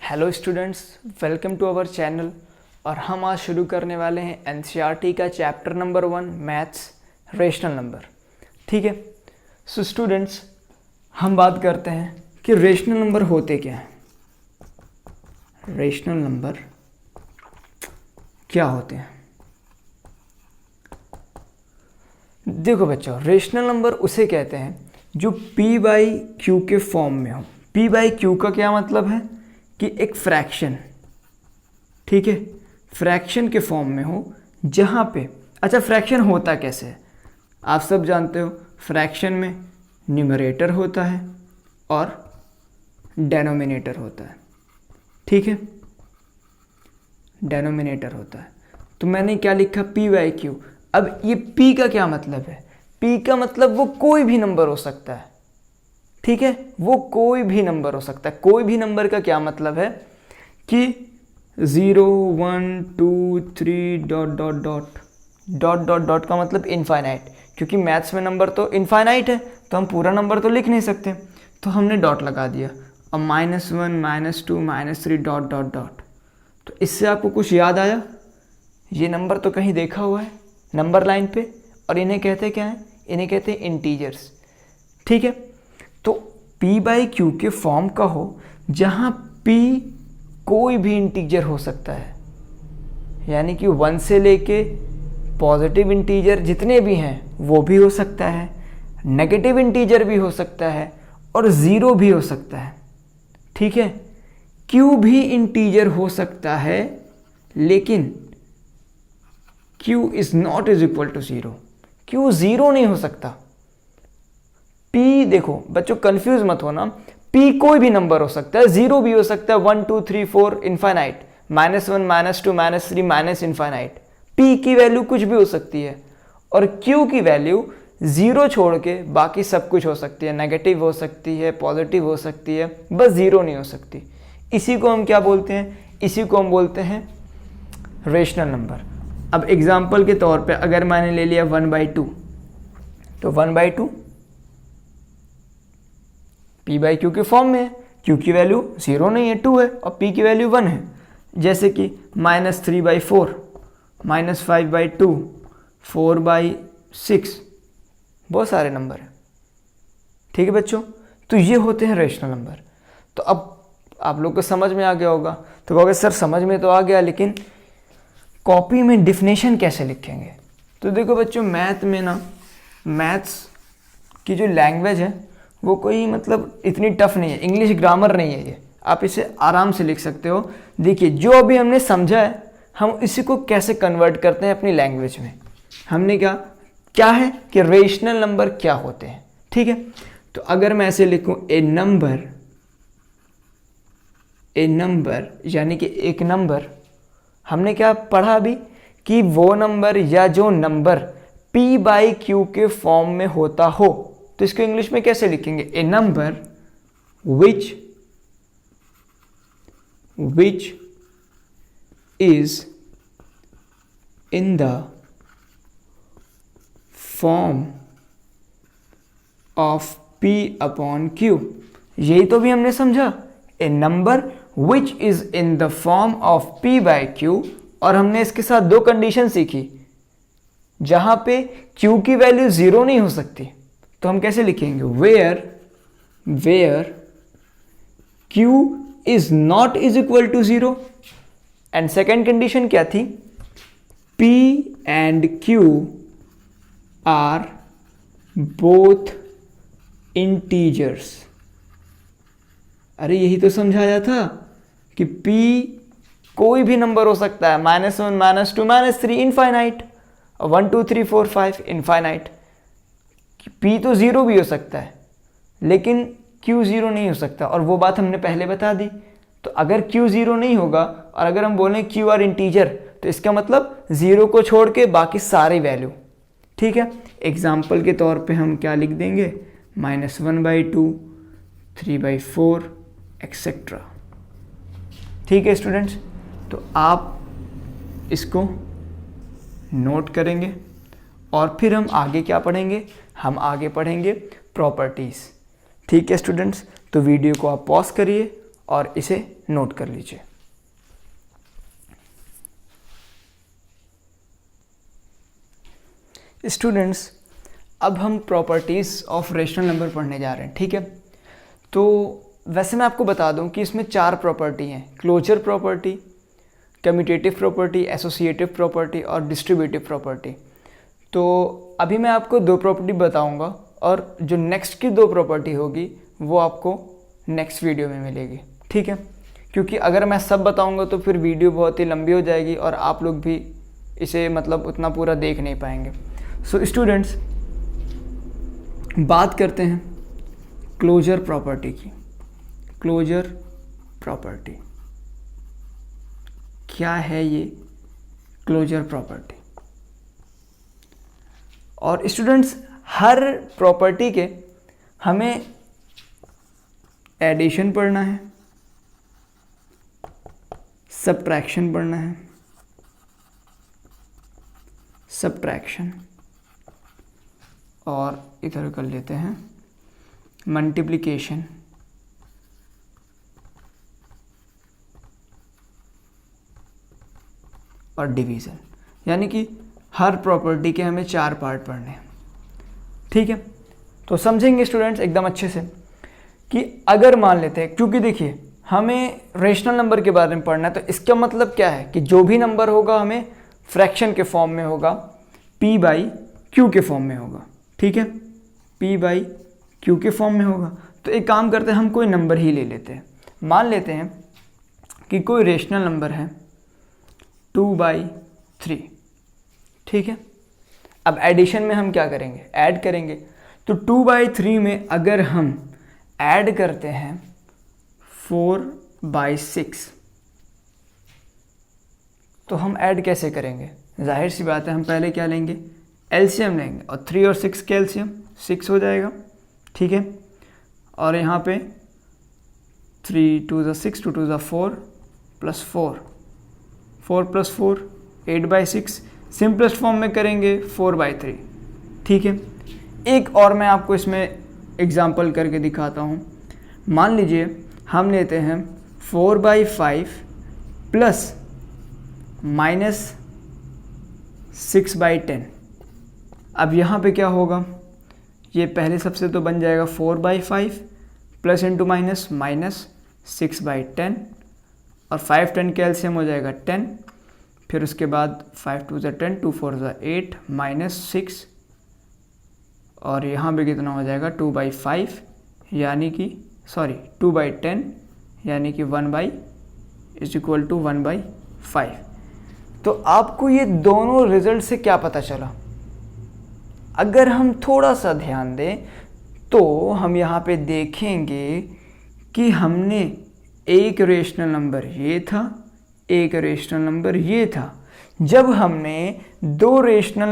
Hello students, welcome to our channel. और हम आज शुरू करने वाले हैं एनसीईआरटी का chapter number 1 maths rational number. ठीक है। सो स्टूडेंट्स, हम बात करते हैं कि रेशनल नंबर होते क्या हैं। रेशनल नंबर क्या होते हैं? देखो बच्चों, रेशनल नंबर उसे कहते हैं जो p बाई क्यू के फॉर्म में हो। p बाई क्यू का क्या मतलब है कि एक फ्रैक्शन, ठीक है, फ्रैक्शन के फॉर्म में हो जहाँ पे, अच्छा फ्रैक्शन होता कैसे है आप सब जानते हो। फ्रैक्शन में न्यूमरेटर होता है और डेनोमिनेटर होता है, ठीक है, डेनोमिनेटर होता है। तो मैंने क्या लिखा, p बाई क्यू। अब ये p का क्या मतलब है? p का मतलब वो कोई भी नंबर हो सकता है, ठीक है, वो कोई भी नंबर हो सकता है। कोई भी नंबर का क्या मतलब है कि 0 1 2 3 dot dot dot dot dot dot का मतलब इनफाइनाइट, क्योंकि मैथ्स में नंबर तो इनफाइनाइट है तो हम पूरा नंबर तो लिख नहीं सकते, तो हमने डॉट लगा दिया। अब -1 -2 -3 डॉट डॉट डॉट। तो इससे आपको कुछ याद आया? ये नंबर तो कहीं देखा हुआ है नंबर लाइन पे, और इन्हें कहते क्या हैं? इन्हें कहते हैं इंटीजर्स, ठीक है। तो p बाई क्यू के फॉर्म का हो जहाँ p कोई भी इंटीजर हो सकता है, यानी कि 1 से लेके पॉजिटिव इंटीजर जितने भी हैं वो भी हो सकता है, नेगेटिव इंटीजर भी हो सकता है और 0 भी हो सकता है, ठीक है। q भी इंटीजर हो सकता है, लेकिन q is not is equal to 0। q 0 नहीं हो सकता। p, देखो बच्चों कंफ्यूज मत होना, p कोई भी नंबर हो सकता है, 0 भी हो सकता है, 1 2 3 4 इनफाइनाइट, -1 -2 -3 माइनस इनफाइनाइट। p की वैल्यू कुछ भी हो सकती है और q की वैल्यू 0 छोड़ के बाकी सब कुछ हो सकती है, नेगेटिव हो सकती है, पॉजिटिव हो सकती है, बस 0 नहीं हो सकती। इसी को हम क्या बोलते हैं? इसी को हम बोलते हैं रेशनल नंबर। अब एग्जाम्पल के तौर पे अगर मैंने ले लिया 1/2, तो 1/2 p बाई क्यू के फॉर्म में है। q की वैल्यू 0 नहीं है, 2 है, और p की वैल्यू 1 है। जैसे कि -3/4 -5/2 4/6, बहुत सारे नंबर हैं, ठीक है बच्चों। तो ये होते हैं रेशनल नंबर। तो अब आप लोग को समझ में आ गया होगा। तो कहोगे सर समझ में तो आ गया, लेकिन कॉपी में डिफिनेशन कैसे लिखेंगे? तो देखो बच्चों, मैथ में ना, मैथ्स की जो लैंग्वेज है वो कोई मतलब इतनी टफ नहीं है, इंग्लिश ग्रामर नहीं है ये, आप इसे आराम से लिख सकते हो। देखिए जो अभी हमने समझा है, हम इसी को कैसे कन्वर्ट करते हैं अपनी लैंग्वेज में। हमने क्या है कि रेशनल नंबर क्या होते हैं, ठीक है। तो अगर मैं ऐसे लिखूं, ए नंबर यानी कि एक नंबर, हमने क्या पढ़ा अभी कि वो नंबर या जो नंबर p बाई क्यू के फॉर्म में होता हो। तो इसको इंग्लिश में कैसे लिखेंगे? ए number which is in the form of p upon q। यही तो भी हमने समझा, ए number which is in the form of p by q। और हमने इसके साथ दो कंडीशन सीखी, जहां पे q की वैल्यू 0 नहीं हो सकती। तो हम कैसे लिखेंगे? Where q is not is equal to 0। And second condition क्या थी? p and q are both integers। अरे यही तो समझाया था कि p कोई भी नंबर हो सकता है, -1 -2 -3 इनफाइनाइट, 1 2 3 4 5 इनफाइनाइट। p तो 0 भी हो सकता है, लेकिन q 0 नहीं हो सकता, और वो बात हमने पहले बता दी। तो अगर q 0 नहीं होगा और अगर हम बोलें q आर इंटीजर, तो इसका मतलब 0 को छोड़ के बाकी सारी वैल्यू, ठीक है। एग्जाम्पल के तौर पे हम क्या लिख देंगे? -1/2 3/4 एक्सेट्रा, ठीक है स्टूडेंट्स। तो आप इसको नोट करेंगे और फिर हम आगे क्या पढ़ेंगे? हम आगे पढ़ेंगे प्रॉपर्टीज़, ठीक है स्टूडेंट्स। तो वीडियो को आप पॉज करिए और इसे नोट कर लीजिए। स्टूडेंट्स, अब हम प्रॉपर्टीज़ ऑफ रेशनल नंबर पढ़ने जा रहे हैं, ठीक है। तो वैसे मैं आपको बता दूं कि इसमें 4 प्रॉपर्टी हैं: closure property, commutative property, associative property और डिस्ट्रीब्यूटिव प्रॉपर्टी। तो अभी मैं आपको 2 प्रॉपर्टी बताऊंगा और जो नेक्स्ट की 2 प्रॉपर्टी होगी वो आपको नेक्स्ट वीडियो में मिलेगी, ठीक है। क्योंकि अगर मैं सब बताऊंगा तो फिर वीडियो बहुत ही लंबी हो जाएगी और आप लोग भी इसे मतलब उतना पूरा देख नहीं पाएंगे। सो स्टूडेंट्स, बात करते हैं क्लोजर प्रॉपर्टी की। क्लोजर प्रॉपर्टी क्या है ये क्लोजर प्रॉपर्टी? और स्टूडेंट्स, हर प्रॉपर्टी के हमें एडिशन पढ़ना है, सब्ट्रैक्शन पढ़ना है, सब्ट्रैक्शन, और इधर कर लेते हैं मल्टीप्लिकेशन और डिवीज़न। यानी कि हर प्रॉपर्टी के हमें 4 पार्ट पढ़ने हैं, ठीक है। तो समझेंगे स्टूडेंट्स एकदम अच्छे से कि अगर मान लेते हैं, क्योंकि देखिए हमें रेशनल नंबर के बारे में पढ़ना है, तो इसका मतलब क्या है कि जो भी नंबर होगा हमें फ्रैक्शन के फॉर्म में होगा, p बाई क्यू के फॉर्म में होगा, ठीक है। p बाई क्यू के फॉर्म में होगा। तो एक काम करते हैं, हम कोई नंबर ही ले लेते हैं। मान लेते हैं कि कोई रेशनल नंबर है 2/3, ठीक है। अब एडिशन में हम क्या करेंगे? ऐड करेंगे। तो 2/3 में अगर हम ऐड करते हैं 4/6, तो हम ऐड कैसे करेंगे? जाहिर सी बात है, हम पहले क्या लेंगे? एलसीएम लेंगे, और 3 और 6 के एलसीएम 6 हो जाएगा, ठीक है। और यहाँ पे 3 2 ज़ा 6, 2 2 ज़ा 4 प्लस 4, 4 प्लस 4 8/6। सिंपलेस्ट फॉर्म में करेंगे 4/3, ठीक है। एक और मैं आपको इसमें एग्जांपल करके दिखाता हूँ। मान लीजिए हम लेते हैं 4/5 प्लस -6/10। अब यहाँ पे क्या होगा? ये पहले सबसे तो बन जाएगा 4/5 प्लस इंटू माइनस -6/10, और 5 10 का एलसीएम हो जाएगा 10। फिर उसके बाद 5 2 ज़ा 10, 2 4 ज़ा 8 -6, और यहाँ पे कितना हो जाएगा? 2/5 यानी कि 2/10 यानी कि 1/5। तो आपको ये दोनों रिजल्ट से क्या पता चला? अगर हम थोड़ा सा ध्यान दें तो हम यहाँ पे देखेंगे कि हमने एक रेशनल नंबर ये था, एक रेशनल नंबर ये था। जब हमने दो रेशनल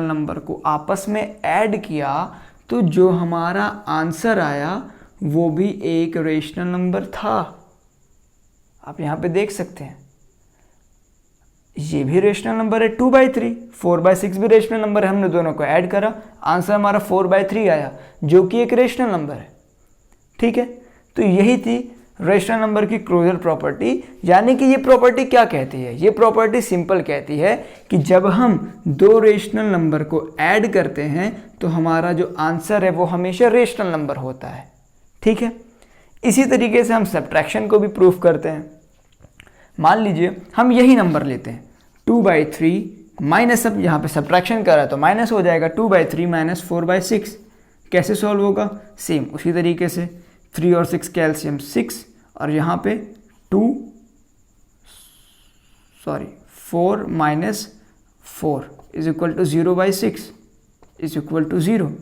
नंबर को आपस में ऐड किया तो जो हमारा आंसर आया वो भी एक रेशनल नंबर था। आप यहाँ पे देख सकते हैं, ये भी रेशनल नंबर है 2/3, 4/6 भी रेशनल नंबर है। हमने दोनों को ऐड करा, आंसर हमारा 4/3 आया, जो कि एक रेशनल नंबर है, ठीक है। तो यही थी रेशनल नंबर की क्लोजर प्रॉपर्टी। यानी कि ये प्रॉपर्टी क्या कहती है? ये प्रॉपर्टी सिंपल कहती है कि जब हम दो रेशनल नंबर को ऐड करते हैं तो हमारा जो आंसर है वो हमेशा रेशनल नंबर होता है, ठीक है। इसी तरीके से हम सब्ट्रैक्शन को भी प्रूफ करते हैं। मान लीजिए हम यही नंबर लेते हैं 2/3 माइनस, अब यहाँ पे सब्ट्रैक्शन कर रहा है तो माइनस हो जाएगा 2/3 माइनस 4/6। कैसे सॉल्व होगा? सेम उसी तरीके से 3 और 6 का एलसीएम 6, और यहाँ पे 4 minus 4 is equal to 0/6 is equal to 0।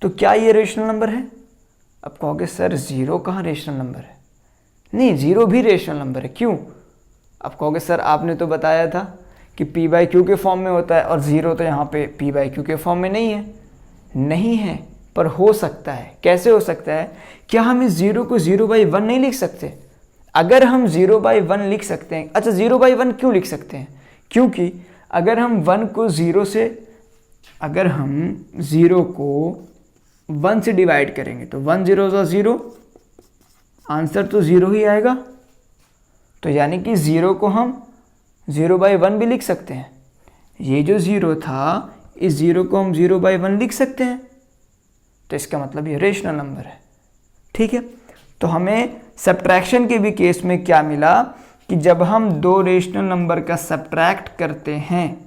तो क्या ये रेशनल नंबर है? अब कहोगे सर 0 कहाँ रेशनल नंबर है? नहीं, 0 भी रेशनल नंबर है। क्यों? अब कहोगे सर आपने तो बताया था कि p/q के फॉर्म में होता है, और 0 तो यहाँ पे p/q के फॉर्म में नहीं है। नहीं है, पर हो सकता है। कैसे हो सकता है? क्या हम इस 0 को 0/1 नहीं लिख सकते? अगर हम 0/1 लिख सकते हैं, अच्छा 0/1 क्यों लिख सकते हैं? क्योंकि अगर हम 1 को 0 से डिवाइड करेंगे तो 1 0 ज़ा 0, आंसर तो 0 ही आएगा। तो यानी कि 0 को हम 0/1 भी लिख सकते हैं। ये जो 0 था, इस 0 को हम 0/1 लिख सकते हैं। तो इसका मतलब ये रेशनल नंबर है। ठीक है, तो हमें सब्ट्रैक्शन के भी केस में क्या मिला कि जब हम दो रेशनल नंबर का सब्ट्रैक्ट करते हैं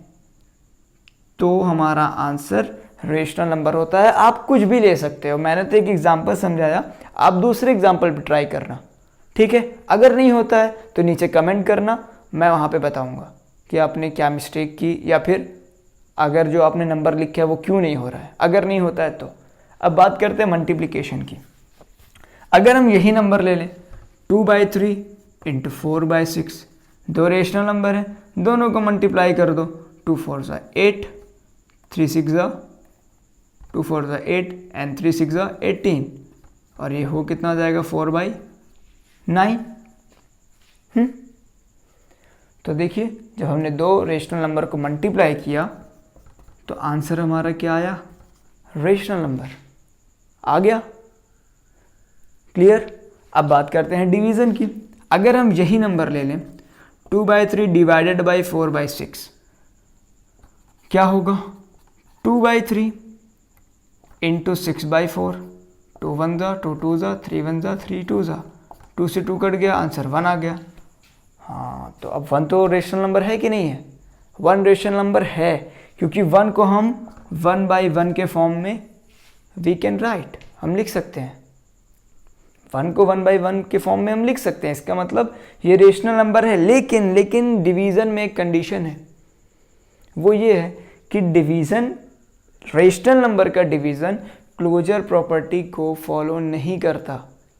तो हमारा आंसर रेशनल नंबर होता है। आप कुछ भी ले सकते हो, मैंने तो एक एग्जांपल समझाया, आप दूसरे एग्जांपल पे ट्राई करना। ठीक है, अगर नहीं होता है तो नीचे कमेंट करना, मैं वहाँ पे बताऊँगा कि आपने क्या मिस्टेक की, या फिर अगर जो आपने नंबर लिखा है वो क्यों नहीं हो रहा है, अगर नहीं होता है तो। अब बात करते हैं मल्टीप्लिकेशन की। अगर हम यही नंबर ले लें 2/3 × 4/6, दो रेशनल नंबर है, दोनों को मल्टीप्लाई कर दो। 2 4 ज़ा 8, 3 6 ज़ा 2 4 ज़ा 8 एंड 3 6 ज़ा 18, और ये हो कितना हो जाएगा 4/9। तो देखिए, जब हमने दो रेशनल नंबर को मल्टीप्लाई किया तो आंसर हमारा क्या आया, रेशनल नंबर आ गया। क्लियर। अब बात करते हैं डिवीज़न की। अगर हम यही नंबर ले लें 2/3 डिवाइडेड बाई 4/6, क्या होगा 2/3 इंटू 6/4, 2 1 ज़ा 2 2 ज़ा 3 1 ज़ा 3 2 ज़ा, 2 से 2 कट गया, आंसर 1 आ गया। हाँ, तो अब 1 तो रेशनल नंबर है कि नहीं है? 1 रेशनल नंबर है, क्योंकि 1 को हम 1/1 के फॉर्म में वी कैन राइट, हम लिख सकते हैं। 1 को 1/1 के फॉर्म में हम लिख सकते हैं, इसका मतलब ये रेशनल नंबर है। लेकिन डिवीज़न में एक कंडीशन है, वो ये है कि डिवीज़न, रेशनल नंबर का डिवीज़न क्लोजर प्रॉपर्टी को फॉलो नहीं करता।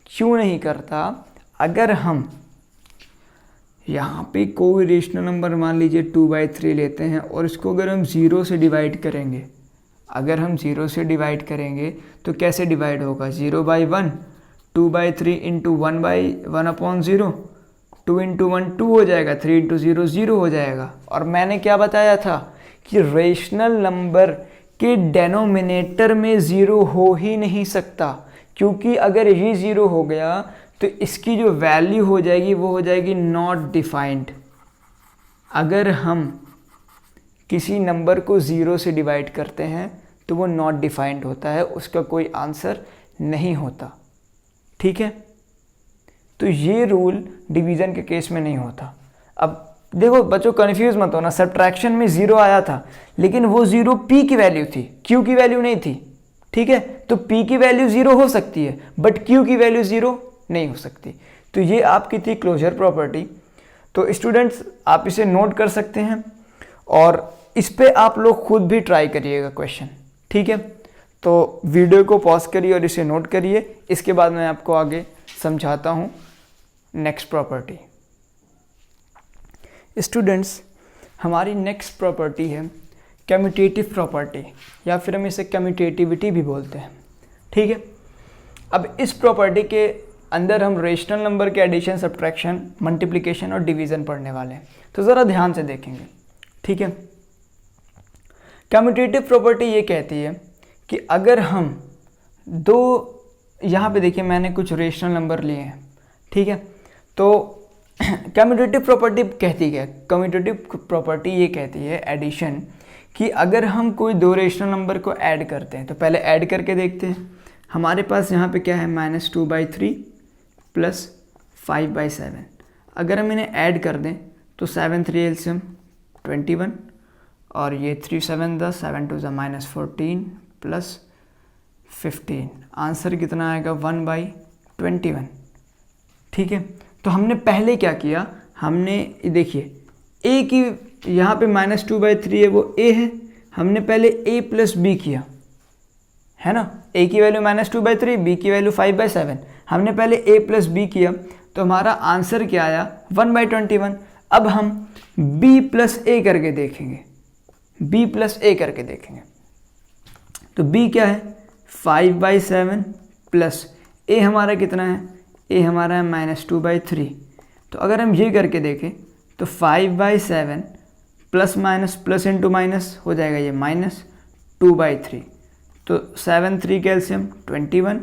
क्यों नहीं करता? अगर हम यहाँ पे कोई रेशनल नंबर मान लीजिए 2/3 लेते हैं और इसको अगर हम 0 से डिवाइड करेंगे, अगर हम 0 से डिवाइड करेंगे तो कैसे डिवाइड होगा? 0/1, 2/3 इंटू 1/1/0, 2 इंटू 1 2 हो जाएगा, 3 इंटू 0 0 हो जाएगा। और मैंने क्या बताया था कि रेशनल नंबर के डेनोमिनेटर में 0 हो ही नहीं सकता, क्योंकि अगर ये 0 हो गया तो इसकी जो वैल्यू हो जाएगी वो हो जाएगी नॉट डिफाइंड। अगर हम किसी नंबर को 0 से डिवाइड करते हैं तो वो नॉट डिफाइंड होता है, उसका कोई आंसर नहीं होता। ठीक है, तो ये रूल डिवीज़न के केस में नहीं होता। अब देखो बच्चों, कन्फ्यूज मत होना, सब्ट्रैक्शन में 0 आया था, लेकिन वो 0 p की वैल्यू थी, q की वैल्यू नहीं थी। ठीक है, तो p की वैल्यू 0 हो सकती है, बट q की वैल्यू 0 नहीं हो सकती। तो ये आपकी थी क्लोजर प्रॉपर्टी। तो स्टूडेंट्स, आप इसे नोट कर सकते हैं और इस पे आप लोग खुद भी ट्राई करिएगा क्वेश्चन। ठीक है, तो वीडियो को पॉज करिए और इसे नोट करिए। इसके बाद मैं आपको आगे समझाता हूँ नेक्स्ट प्रॉपर्टी। स्टूडेंट्स, हमारी नेक्स्ट प्रॉपर्टी है कम्यूटेटिव प्रॉपर्टी, या फिर हम इसे कम्यूटेटिविटी भी बोलते हैं। ठीक है, अब इस प्रॉपर्टी के अंदर हम रेशनल नंबर के एडिशन, सब्ट्रैक्शन, मल्टीप्लिकेशन और डिवीज़न पढ़ने वाले हैं। तो ज़रा ध्यान से देखेंगे। ठीक है, कम्यूटेटिव प्रॉपर्टी ये कहती है कि अगर हम दो, यहाँ पे देखिए मैंने कुछ रेशनल नंबर लिए हैं। ठीक है, तो कम्यूटेटिव प्रॉपर्टी कहती है, कम्यूटेटिव प्रॉपर्टी ये कहती है एडिशन, कि अगर हम कोई दो रेशनल नंबर को ऐड करते हैं, तो पहले ऐड करके देखते हैं। हमारे पास यहाँ पे क्या है, -2/3 + 5/7। अगर हम इन्हें ऐड कर दें तो 7 3 एलसीएम 21, और ये 3 7 द 7 2 -14 + 15, आंसर कितना आएगा 1/21। ठीक है, तो हमने पहले क्या किया, हमने देखिए a की, यहाँ पे -2/3 है वो a है, हमने पहले a + b किया, है ना। a की वैल्यू -2/3, b की वैल्यू 5/7, हमने पहले a + b किया, तो हमारा आंसर क्या आया 1/21। अब हम b + a करके देखेंगे, b + a करके देखेंगे। तो b क्या है 5/7 प्लस a हमारा कितना है, a हमारा है -2/3। तो अगर हम ये करके देखें तो 5/7 प्लस इंटू माइनस हो जाएगा ये -2/3। तो 7 3 कैल्शियम 21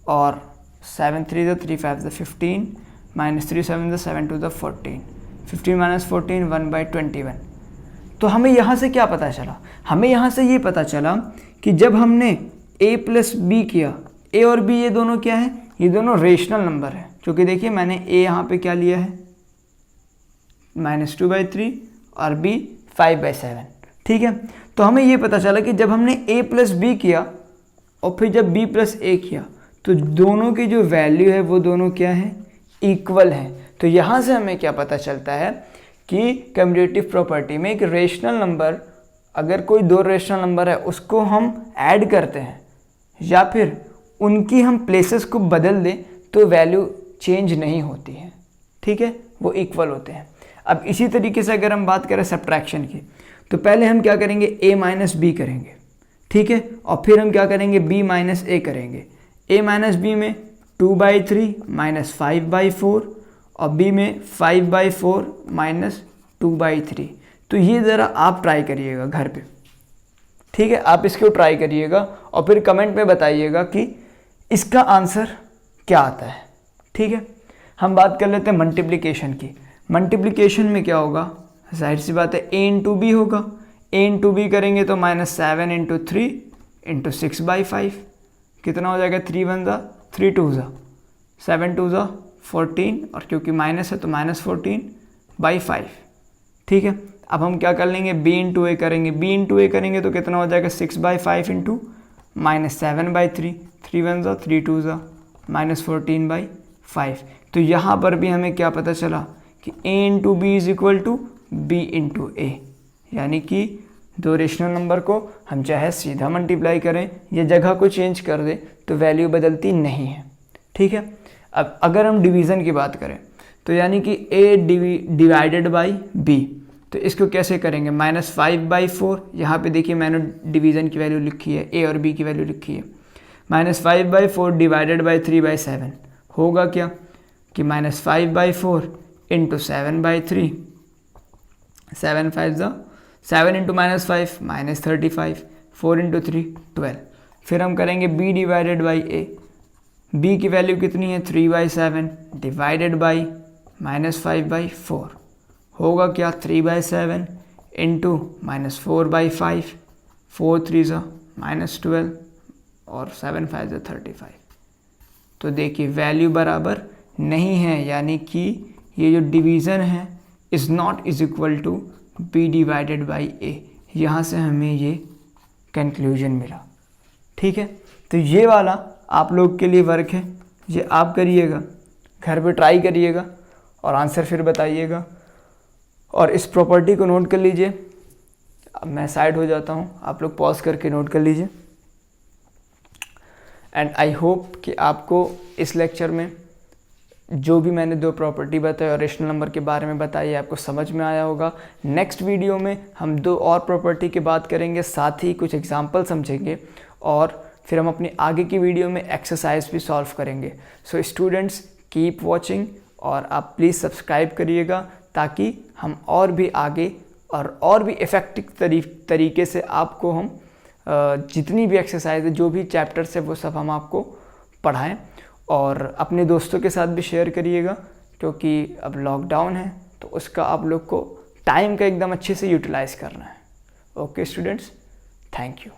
और 7 3 ज़ा 3 5 ज़ा 15 माइनस 3 7 ज़ा 7 2 ज़ा 14, 15 माइनस 14 1/21। तो हमें यहाँ से क्या पता चला? हमें यहाँ से ये पता चला कि जब हमने a प्लस बी किया, a और b ये दोनों क्या है? ये दोनों रेशनल नंबर है, क्योंकि देखिए मैंने a यहाँ पे क्या लिया है -2/3 और b 5/7, ठीक है। तो हमें ये पता चला कि जब हमने a प्लस बी किया और फिर जब b प्लस a किया तो दोनों की जो वैल्यू है वो दोनों क्या है? इक्वल है। तो यहाँ से हमें क्या पता चलता है कि कम्यूटेटिव प्रॉपर्टी में एक रेशनल नंबर, अगर कोई दो रेशनल नंबर है उसको हम ऐड करते हैं या फिर उनकी हम प्लेसेस को बदल दें तो वैल्यू चेंज नहीं होती है, ठीक है, वो इक्वल होते हैं। अब इसी तरीके से अगर हम बात करें सब्ट्रैक्शन की, तो पहले हम क्या करेंगे? a माइनस बी करेंगे, ठीक है, और फिर हम क्या करेंगे? b माइनस ए करेंगे। a माइनस बी में 2/3 माइनस 5/4 और b में 5/4 माइनस 2/3। तो ये ज़रा आप ट्राई करिएगा घर पे, ठीक है, आप इसको ट्राई करिएगा और फिर कमेंट में बताइएगा कि इसका आंसर क्या आता है, ठीक है। हम बात कर लेते हैं मल्टीप्लिकेशन की। मल्टीप्लिकेशन में क्या होगा? जाहिर सी बात है a इंटू बी होगा। a इंटू बी करेंगे तो -7 इंटू 3 इंटू 6/5 कितना हो जाएगा? 3 1 ज़ा 3 2 ज़ा 7 2 ज़ा 14 और क्योंकि माइनस है तो -14/5, ठीक है। अब हम क्या कर लेंगे? b इंटू ए करेंगे। b इंटू ए करेंगे तो कितना हो जाएगा? 6/5 इंटू -7/3 3 1 ज़ा 3 2 ज़ा -14/5। तो यहाँ पर भी हमें क्या पता चला कि a into B is equal to b into A, यानी कि दो रेशनल नंबर को हम चाहे सीधा मल्टीप्लाई करें या जगह को चेंज कर दें तो वैल्यू बदलती नहीं है, ठीक है। अब अगर हम डिवीज़न की बात करें तो यानी कि a डिवाइडेड बाई b, तो इसको कैसे करेंगे? -5/4, यहाँ पे देखिए मैंने डिवीज़न की वैल्यू लिखी है, a और b की वैल्यू लिखी है। -5/4 डिवाइडेड बाई 3/7 होगा क्या कि -5/4 इंटू 7/3 7 5 ज़ा 7 इंटू -5 -35 4 इंटू 3 12। फिर हम करेंगे b divided by a, b की वैल्यू कितनी है? 3/7 डिवाइडेड बाई -5/4 होगा क्या? 3/7 इंटू -4/5 4 3 ज़ा -12 और 7 5 ज़ा 35। तो देखिए वैल्यू बराबर नहीं है, यानी कि ये जो डिवीज़न है is not is equal to b divided by a। यहाँ से हमें ये कंक्लूजन मिला, ठीक है। तो ये वाला आप लोग के लिए वर्क है, ये आप करिएगा, घर पे ट्राई करिएगा और आंसर फिर बताइएगा। और इस प्रॉपर्टी को नोट कर लीजिए। अब मैं साइड हो जाता हूँ, आप लोग पॉज करके नोट कर लीजिए। एंड आई होप कि आपको इस लेक्चर में जो भी मैंने दो प्रॉपर्टी बताई और रेशनल नंबर के बारे में बताई आपको समझ में आया होगा। नेक्स्ट वीडियो में हम दो और प्रॉपर्टी की बात करेंगे, साथ ही कुछ एग्जांपल समझेंगे और फिर हम अपनी आगे की वीडियो में एक्सरसाइज भी सॉल्व करेंगे। सो स्टूडेंट्स कीप वॉचिंग और आप प्लीज़ सब्सक्राइब करिएगा ताकि हम और भी आगे और भी इफ़ेक्टिव तरीके से आपको हम जितनी भी एक्सरसाइज है, जो भी चैप्टर्स है वो सब हम आपको पढ़ाएं। और अपने दोस्तों के साथ भी शेयर करिएगा, क्योंकि अब लॉकडाउन है तो उसका आप लोग को टाइम का एकदम अच्छे से यूटिलाइज़ करना है। Okay students, thank you.